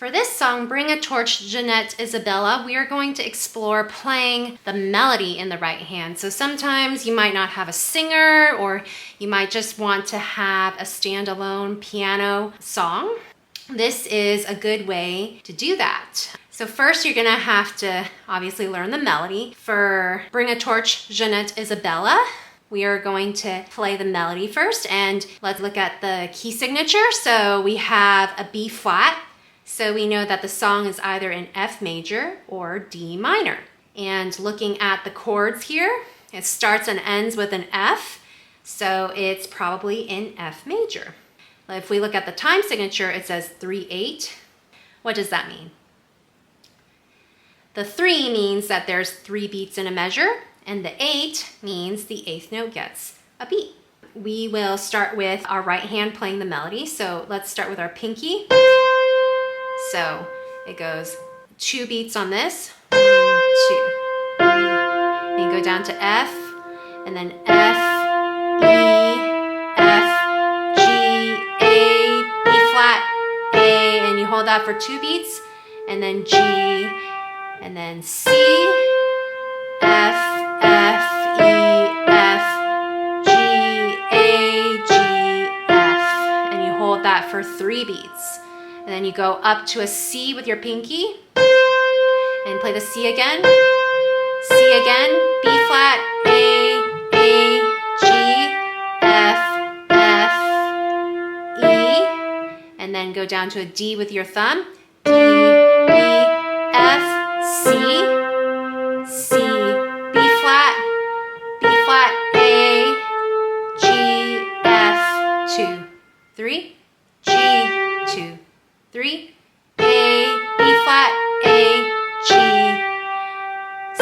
For this song, Bring a Torch, Jeanette, Isabella, we are going to explore playing the melody in the right hand. So sometimes you might not have a singer, or you might just want to have a standalone piano song. This is a good way to do that. So first you're gonna have to obviously learn the melody. For Bring a Torch, Jeanette, Isabella, we are going to play the melody first, and let's look at the key signature. So we have a B flat. So we know that the song is either in F major or D minor. And looking at the chords here, it starts and ends with an F, so it's probably in F major. If we look at the time signature, it says 3/8. What does that mean? The 3 means that there's 3 beats in a measure, and the 8 means the 8th note gets a beat. We will start with our right hand playing the melody. So let's start with our pinky. So it goes 2 beats on this, 1, 2, 3. And you go down to F, and then F, E, F, G, A, B flat, A, and you hold that for 2 beats, and then G, and then C, F, F, E, F, G, A, G, F, and you hold that for 3 beats. And then you go up to a C with your pinky and play the C again, B flat, A, G, F, E, and then go down to a D with your thumb, D, E, F, C, B flat, A, G, F, 2, 3, G, 2, 3, A, B flat, A, G, C,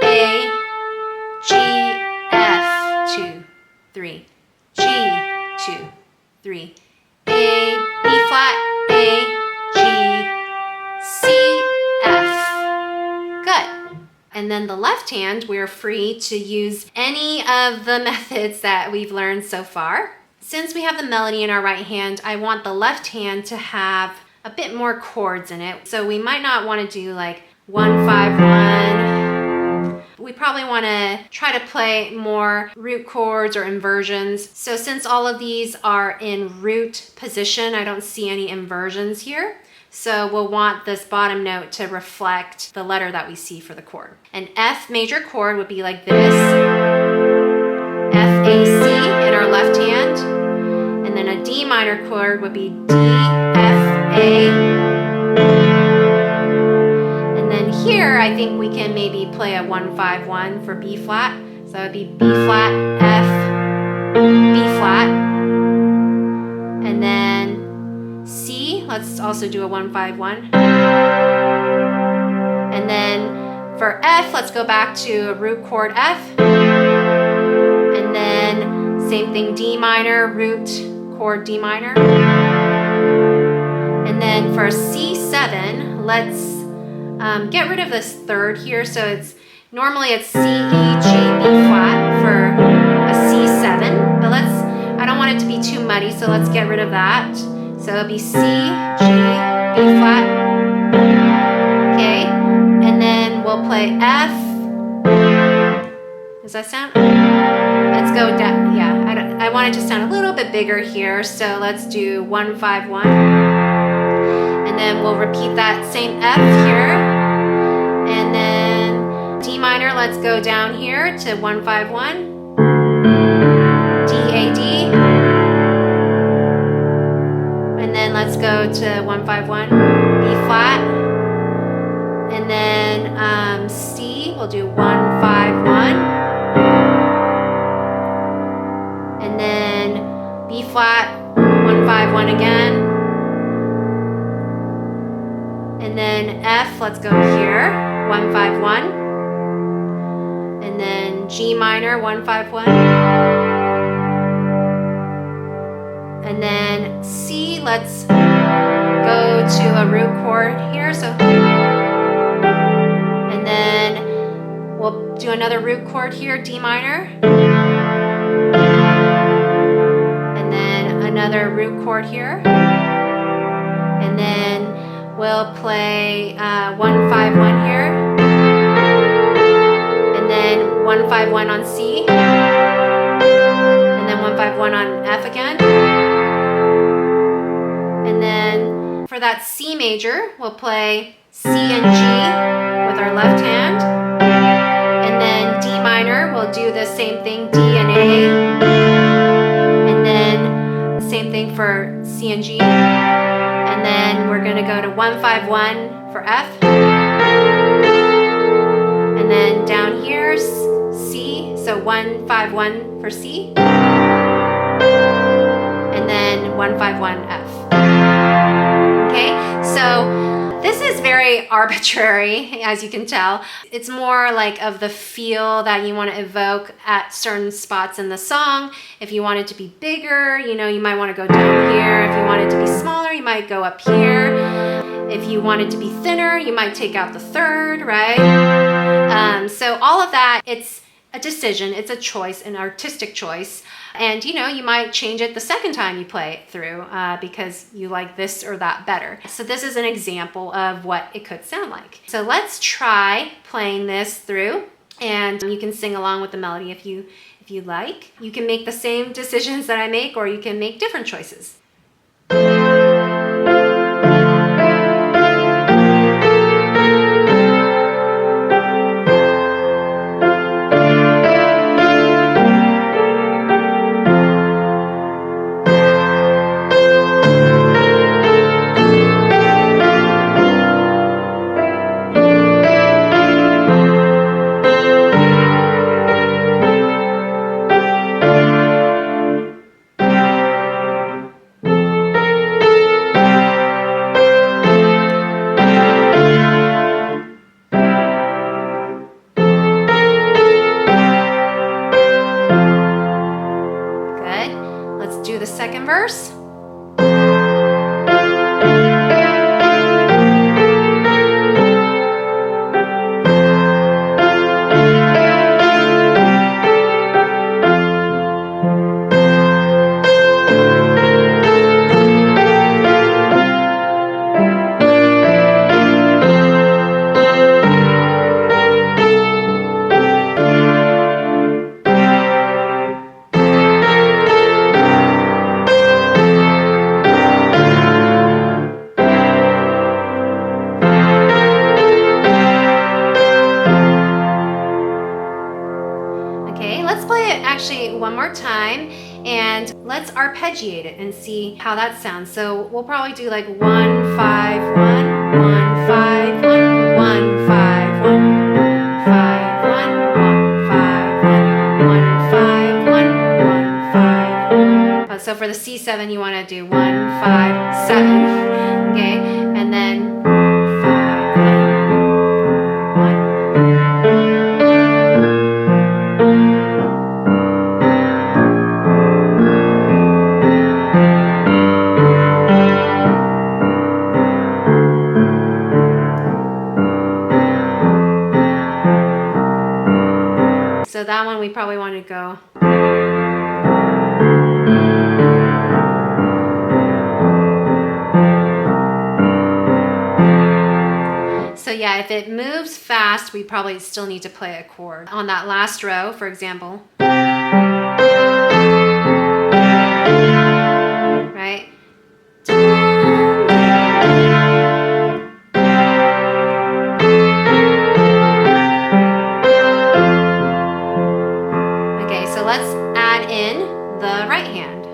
A, G, F, 2, 3, G, 2, 3, A, B flat, A, G, C, F. Good. And then the left hand, we're free to use any of the methods that we've learned so far. Since we have the melody in our right hand, I want the left hand to have a bit more chords in it. So we might not want to do like 1, 5, 1. We probably want to try to play more root chords or inversions. So since all of these are in root position, I don't see any inversions here. So we'll want this bottom note to reflect the letter that we see for the chord. An F major chord would be like this. F, A, C in our left hand. And then a D minor chord would be D, F, A. And then here, I think we can maybe play a 1, 5, 1 for B flat. So that would be B flat, F, B flat. And then C, let's also do a 1, 5, 1. And then for F, let's go back to a root chord F. And then same thing, D minor, root chord D minor. And then for C7, let's get rid of this third here. So it's normally it's C, E, G, B flat for a C7, but I don't want it to be too muddy, so let's get rid of that. So it'll be C, G, B flat. Okay, and then we'll play F. Does that sound? Let's go down. Yeah, I want it to sound a little bit bigger here, so let's do 1, 5, 1. And then we'll repeat that same F here. And then D minor, let's go down here to 1, 5, 1. D, A, D. And then let's go to 1, 5, 1. B flat. And then C, we'll do 1, 5, 1. And then B flat, 1, 5, 1 again. And then F, let's go here, 1, 5, 1. And then G minor, 1, 5, 1. And then C, let's go to a root chord here. So, and then we'll do another root chord here, D minor. And then another root chord here. And then we'll play 1-5-1 here, and then 1-5-1 on C, and then 1-5-1 on F again. And then for that C major, we'll play C and G with our left hand. And then D minor, we'll do the same thing, D and A. And then same thing for C and G. And then we're going to go to 1-5-1 for F. And then down here, C, so 1-5-1 for C. And then 1-5-1 F. Okay, so this is very arbitrary, as you can tell. It's more like of the feel that you want to evoke at certain spots in the song. If you want it to be bigger, you know, you might want to go down here. If you want it to be smaller, you might go up here. If you want it to be thinner, you might take out the third, right? So all of that, it's a decision, it's a choice, an artistic choice. And you know, you might change it the second time you play it through because you like this or that better. So this is an example of what it could sound like. So let's try playing this through, and you can sing along with the melody if you like. You can make the same decisions that I make, or you can make different choices. Second verse. Actually one more time, and let's arpeggiate it and see how that sounds. So we'll probably do like 1-5-1, 1-5-1, 1-5-1, 1-5-1, 1-5-1, 1-5-1, 1-5-1. So for the C7, you want to do 1-5-7, okay, and then 5-1. So that one we probably want to go. So yeah, if it moves fast, we probably still need to play a chord. On that last row, for example. Right? Let's add in the right hand.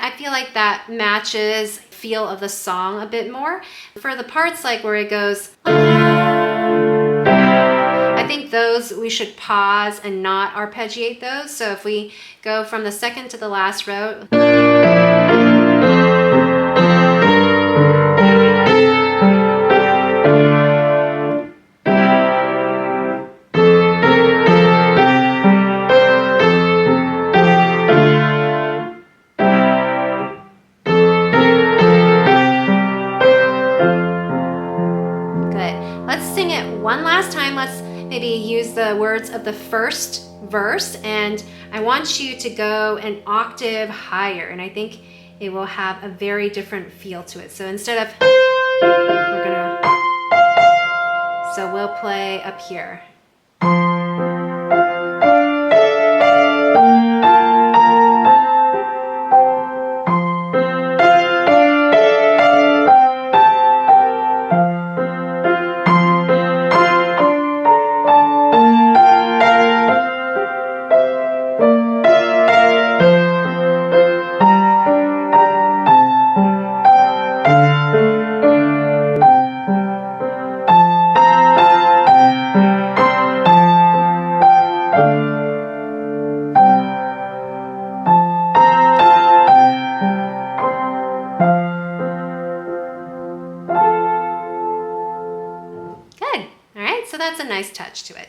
I feel like that matches the feel of the song a bit more. For the parts like where it goes, I think those, we should pause and not arpeggiate those. So if we go from the second to the last row. Let's sing it one last time. Let's maybe use the words of the first verse, and I want you to go an octave higher, and I think it will have a very different feel to it. So instead of, so we'll play up here. Good. All right, so that's a nice touch to it.